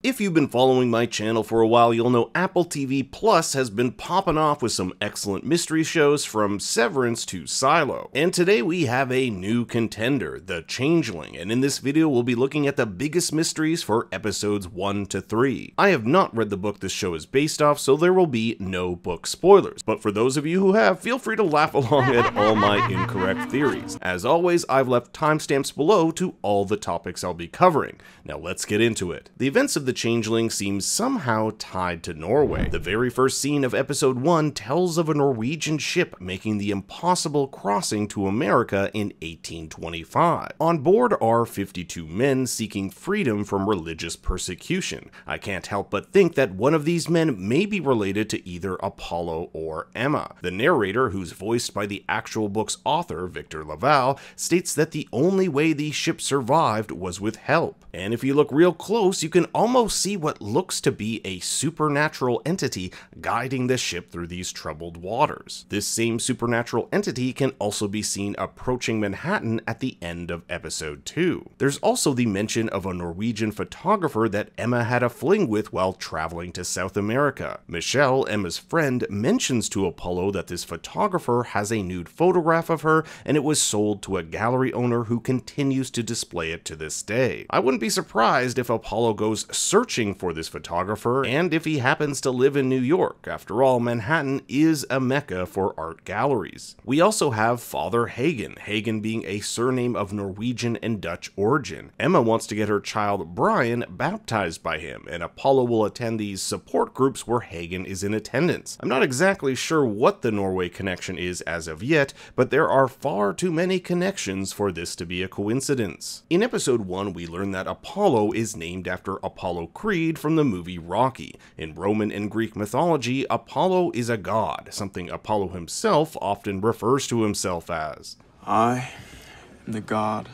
If you've been following my channel for a while, you'll know Apple TV Plus has been popping off with some excellent mystery shows from Severance to Silo. And today we have a new contender, The Changeling, and in this video we'll be looking at the biggest mysteries for episodes 1 to 3. I have not read the book this show is based off, so there will be no book spoilers, but for those of you who have, feel free to laugh along at all my incorrect theories. As always, I've left timestamps below to all the topics I'll be covering. Now let's get into it. The events of The Changeling seems somehow tied to Norway. The very first scene of episode 1 tells of a Norwegian ship making the impossible crossing to America in 1825. On board are 52 men seeking freedom from religious persecution. I can't help but think that one of these men may be related to either Apollo or Emma. The narrator, who's voiced by the actual book's author, Victor Laval, states that the only way these ships survived was with help. And if you look real close, you can almost see what looks to be a supernatural entity guiding the ship through these troubled waters. This same supernatural entity can also be seen approaching Manhattan at the end of episode 2. There's also the mention of a Norwegian photographer that Emma had a fling with while traveling to South America. Michelle, Emma's friend, mentions to Apollo that this photographer has a nude photograph of her and it was sold to a gallery owner who continues to display it to this day. I wouldn't be surprised if Apollo goes searching for this photographer, and if he happens to live in New York. After all, Manhattan is a mecca for art galleries. We also have Father Hagen, Hagen being a surname of Norwegian and Dutch origin. Emma wants to get her child Brian baptized by him, and Apollo will attend these support groups where Hagen is in attendance. I'm not exactly sure what the Norway connection is as of yet, but there are far too many connections for this to be a coincidence. In episode 1, we learn that Apollo is named after Apollo Creed from the movie Rocky. In Roman and Greek mythology, Apollo is a god, something Apollo himself often refers to himself as. I am the god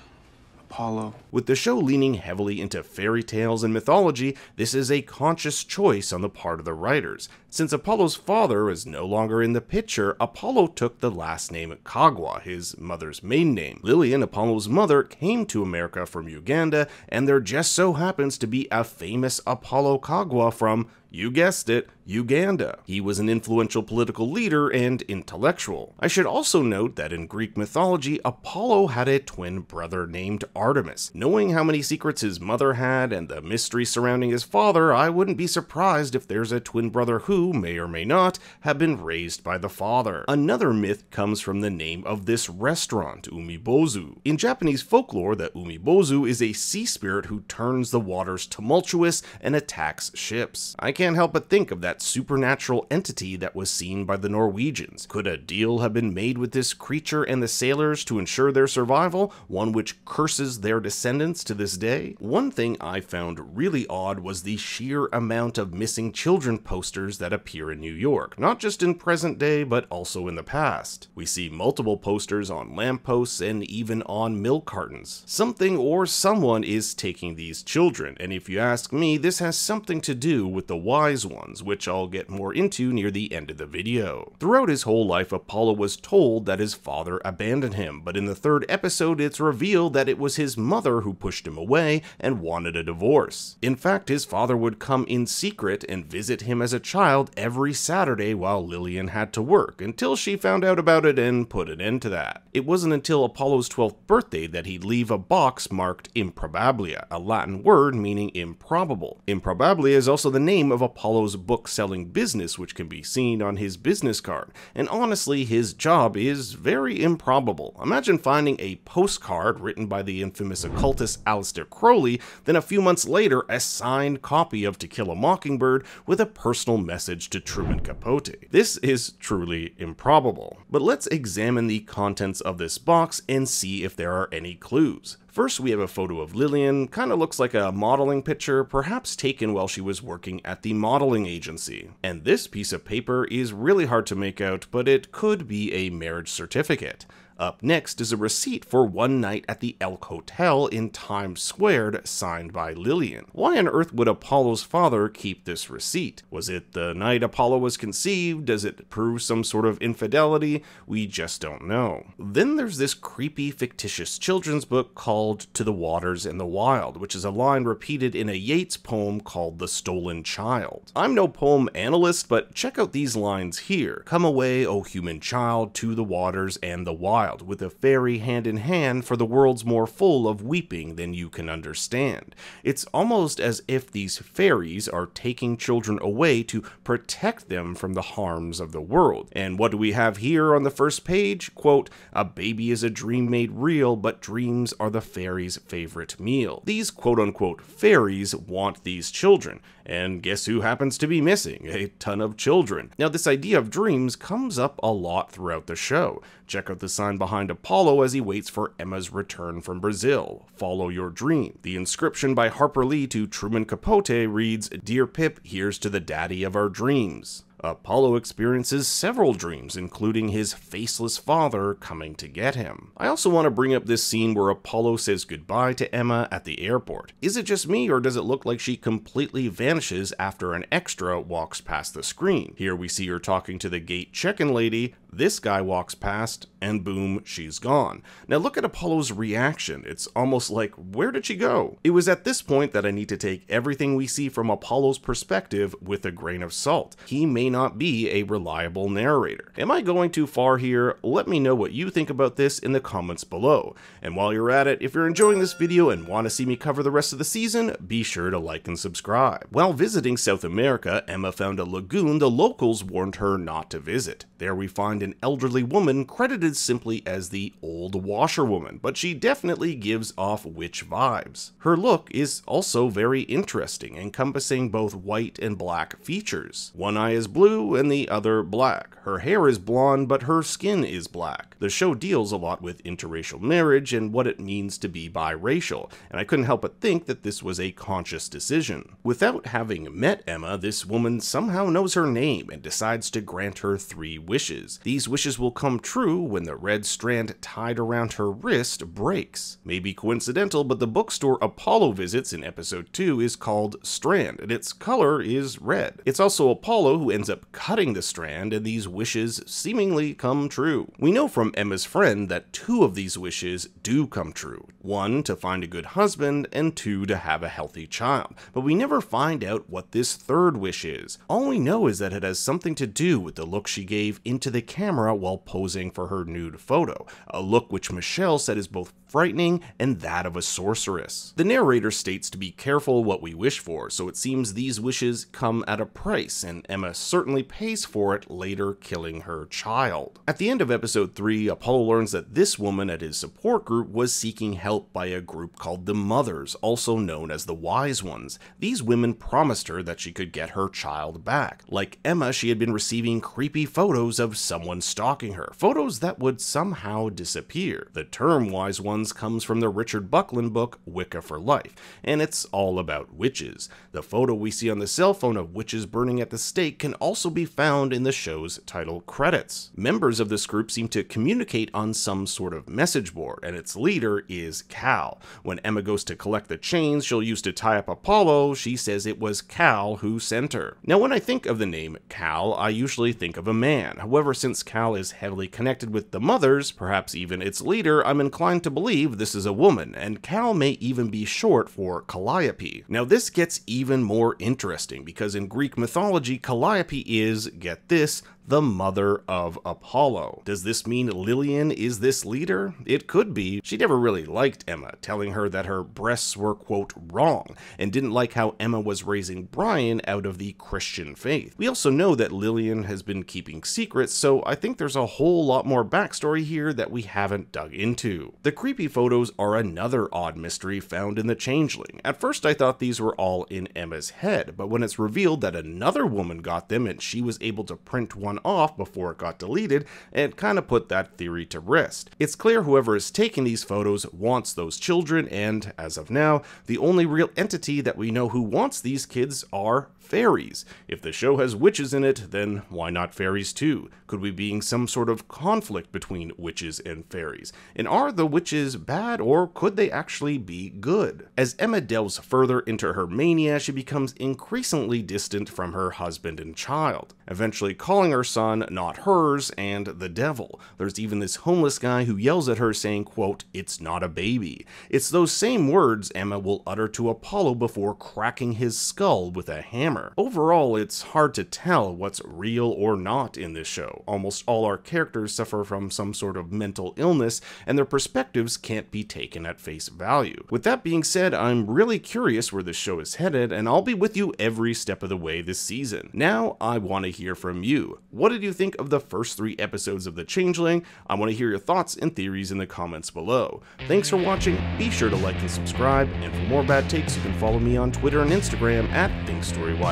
Apollo. With the show leaning heavily into fairy tales and mythology, this is a conscious choice on the part of the writers. Since Apollo's father is no longer in the picture, Apollo took the last name Kagwa, his mother's maiden name. Lillian, Apollo's mother, came to America from Uganda, and there just so happens to be a famous Apollo Kagwa from, you guessed it, Uganda. He was an influential political leader and intellectual. I should also note that in Greek mythology, Apollo had a twin brother named Artemis. Knowing how many secrets his mother had and the mystery surrounding his father, I wouldn't be surprised if there's a twin brother who may or may not have been raised by the father. Another myth comes from the name of this restaurant, Umibozu. In Japanese folklore, the Umibozu is a sea spirit who turns the waters tumultuous and attacks ships. I can't help but think of that supernatural entity that was seen by the Norwegians. Could a deal have been made with this creature and the sailors to ensure their survival, one which curses their descendants to this day? One thing I found really odd was the sheer amount of missing children posters that appear in New York, not just in present day but also in the past. We see multiple posters on lampposts and even on milk cartons. Something or someone is taking these children, and if you ask me, this has something to do with the wise ones, which I'll get more into near the end of the video. Throughout his whole life, Apollo was told that his father abandoned him, but in the third episode it's revealed that it was his mother who pushed him away and wanted a divorce. In fact, his father would come in secret and visit him as a child every Saturday while Lillian had to work, until she found out about it and put an end to that. It wasn't until Apollo's 12th birthday that he'd leave a box marked Improbablia, a Latin word meaning improbable. Improbablia is also the name of Apollo's book-selling business, which can be seen on his business card, and honestly, his job is very improbable. Imagine finding a postcard written by the infamous occultist Aleister Crowley, then a few months later a signed copy of To Kill a Mockingbird with a personal message to Truman Capote. This is truly improbable. But let's examine the contents of this box and see if there are any clues. First, we have a photo of Lillian, kinda looks like a modeling picture, perhaps taken while she was working at the modeling agency. And this piece of paper is really hard to make out, but it could be a marriage certificate. Up next is a receipt for one night at the Elk Hotel in Times Square, signed by Lillian. Why on earth would Apollo's father keep this receipt? Was it the night Apollo was conceived? Does it prove some sort of infidelity? We just don't know. Then there's this creepy fictitious children's book called To the Waters and the Wild, which is a line repeated in a Yeats poem called The Stolen Child. I'm no poem analyst, but check out these lines here. Come away, O human child, to the waters and the wild, with a fairy hand in hand, for the world's more full of weeping than you can understand. It's almost as if these fairies are taking children away to protect them from the harms of the world. And what do we have here on the first page? Quote, a baby is a dream made real, but dreams are the fairy's favorite meal. These quote-unquote fairies want these children, and guess who happens to be missing? A ton of children. Now, this idea of dreams comes up a lot throughout the show. Check out the sign behind Apollo as he waits for Emma's return from Brazil. Follow your dream. The inscription by Harper Lee to Truman Capote reads, Dear Pip, here's to the daddy of our dreams. Apollo experiences several dreams, including his faceless father coming to get him. I also want to bring up this scene where Apollo says goodbye to Emma at the airport. Is it just me, or does it look like she completely vanishes after an extra walks past the screen? Here we see her talking to the gate check-in lady. This guy walks past, and boom, she's gone. Now look at Apollo's reaction. It's almost like, where did she go? It was at this point that I need to take everything we see from Apollo's perspective with a grain of salt. He may not be a reliable narrator. Am I going too far here? Let me know what you think about this in the comments below. And while you're at it, if you're enjoying this video and want to see me cover the rest of the season, be sure to like and subscribe. While visiting South America, Emma found a lagoon the locals warned her not to visit. There we find an elderly woman credited simply as the old washerwoman, but she definitely gives off witch vibes. Her look is also very interesting, encompassing both white and black features. One eye is blue and the other black. Her hair is blonde, but her skin is black. The show deals a lot with interracial marriage and what it means to be biracial, and I couldn't help but think that this was a conscious decision. Without having met Emma, this woman somehow knows her name and decides to grant her 3 wishes. These wishes will come true when the red strand tied around her wrist breaks. Maybe coincidental, but the bookstore Apollo visits in episode 2 is called Strand, and its color is red. It's also Apollo who ends up cutting the strand, and these wishes seemingly come true. We know from Emma's friend that 2 of these wishes do come true. 1, to find a good husband, and 2, to have a healthy child. But we never find out what this 3rd wish is. All we know is that it has something to do with the look she gave into the camera while posing for her nude photo, a look which Michelle said is both frightening and that of a sorceress. The narrator states to be careful what we wish for, so it seems these wishes come at a price, and Emma certainly pays for it, later killing her child. At the end of episode 3, Apollo learns that this woman at his support group was seeking help by a group called the Mothers, also known as the Wise Ones. These women promised her that she could get her child back. Like Emma, she had been receiving creepy photos of someone stalking her, photos that would somehow disappear. The term Wise Ones comes from the Richard Buckland book Wicca for Life, and it's all about witches. The photo we see on the cell phone of witches burning at the stake can also be found in the show's title credits. Members of this group seem to communicate on some sort of message board, and its leader is Cal. When Emma goes to collect the chains she'll use to tie up Apollo, she says it was Cal who sent her. Now, when I think of the name Cal, I usually think of a man. However, since Cal is heavily connected with the Mothers, perhaps even its leader, I'm inclined to believe this is a woman, and Cal may even be short for Calliope. Now this gets even more interesting because in Greek mythology, Calliope is, get this, the mother of Apollo. Does this mean Lillian is this leader? It could be. She never really liked Emma, telling her that her breasts were, quote, wrong, and didn't like how Emma was raising Brian out of the Christian faith. We also know that Lillian has been keeping secrets, so I think there's a whole lot more backstory here that we haven't dug into. The creepy photos are another odd mystery found in the Changeling. At first I thought these were all in Emma's head, but when it's revealed that another woman got them and she was able to print one gone off before it got deleted and kind of put that theory to rest. It's clear whoever is taking these photos wants those children, and as of now, the only real entity that we know who wants these kids are fairies. If the show has witches in it, then why not fairies too? Could we be in some sort of conflict between witches and fairies? And are the witches bad, or could they actually be good? As Emma delves further into her mania, she becomes increasingly distant from her husband and child, eventually calling her son not hers and the devil. There's even this homeless guy who yells at her saying, quote, "It's not a baby." It's those same words Emma will utter to Apollo before cracking his skull with a hammer. Overall, it's hard to tell what's real or not in this show. Almost all our characters suffer from some sort of mental illness, and their perspectives can't be taken at face value. With that being said, I'm really curious where this show is headed, and I'll be with you every step of the way this season. Now, I want to hear from you. What did you think of the first 3 episodes of The Changeling? I want to hear your thoughts and theories in the comments below. Thanks for watching, be sure to like and subscribe, and for more bad takes, you can follow me on Twitter and Instagram at ThinkStoryYT.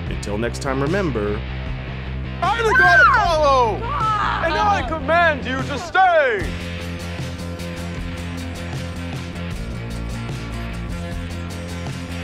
Until next time, remember... I'm the god Apollo! And I command you to stay!